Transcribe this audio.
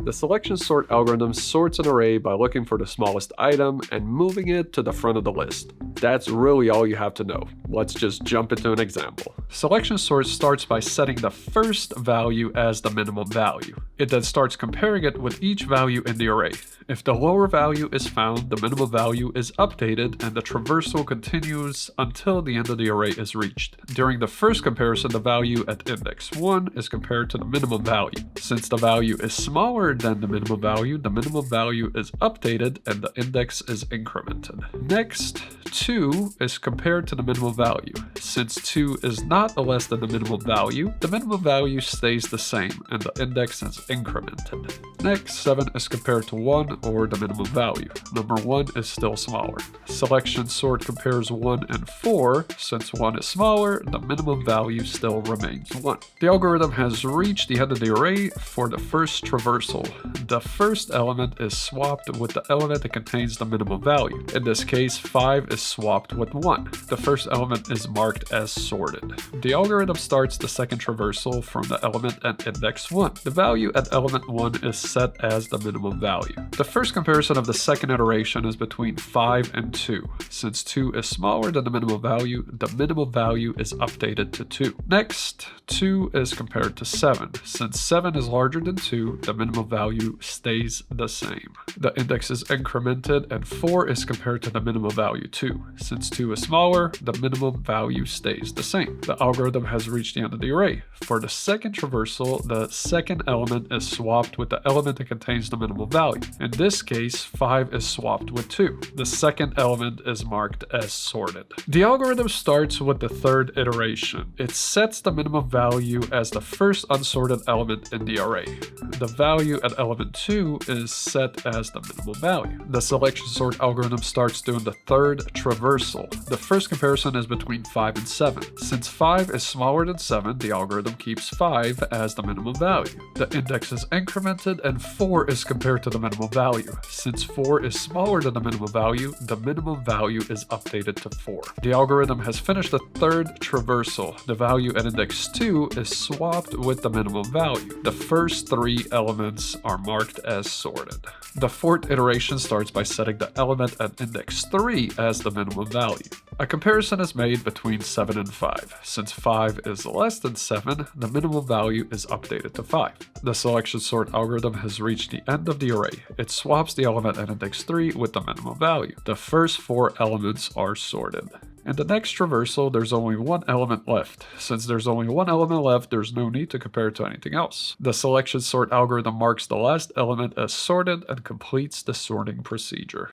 The selection sort algorithm sorts an array by looking for the smallest item and moving it to the front of the list. That's really all you have to know. Let's just jump into an example. Selection sort starts by setting the first value as the minimum value. It then starts comparing it with each value in the array. If the lower value is found, the minimum value is updated and the traversal continues until the end of the array is reached. During the first comparison, the value at index 1 is compared to the minimum value. Since the value is smaller than the minimum value is updated and the index is incremented. Next, 2 is compared to the minimum value. Since 2 is not less than the minimum value stays the same and the index is incremented. Next, 7 is compared to 1 or the minimum value. Number 1 is still smaller. Selection sort compares 1 and 4. Since 1 is smaller, the minimum value still remains 1. The algorithm has reached the end of the array for the first traversal. The first element is swapped with the element that contains the minimum value. In this case, 5 is swapped with 1. The first element is marked as sorted. The algorithm starts the second traversal from the element at index 1. The value at element 1 is set as the minimum value. The first comparison of the second iteration is between 5 and 2. Since 2 is smaller than the minimum value is updated to 2. Next, 2 is compared to 7. Since 7 is larger than 2, the minimum value stays the same. The index is incremented and 4 is compared to the minimum value 2. Since 2 is smaller, the minimum value stays the same. The algorithm has reached the end of the array. For the second traversal, the second element is swapped with the element that contains the minimum value. In this case, 5 is swapped with 2. The second element is marked as sorted. The algorithm starts with the third iteration. It sets the minimum value as the first unsorted element in the array. The value at element 2 is set as the minimum value. The selection sort algorithm starts doing the third traversal. The first comparison is between 5 and 7. Since 5 is smaller than 7, the algorithm keeps 5 as the minimum value. The index is incremented and 4 is compared to the minimum value. Since 4 is smaller than the minimum value is updated to 4. The algorithm has finished the third traversal. The value at index 2 is swapped with the minimum value. The first 3 elements are marked as sorted. The fourth iteration starts by setting the element at index 3 as the minimum value. A comparison is made between 7 and 5. Since 5 is less than 7, the minimum value is updated to 5. The selection sort algorithm has reached the end of the array. It swaps the element at index 3 with the minimum value. The first 4 elements are sorted. In the next traversal, there's only one element left. Since there's only one element left, there's no need to compare it to anything else. The selection sort algorithm marks the last element as sorted and completes the sorting procedure.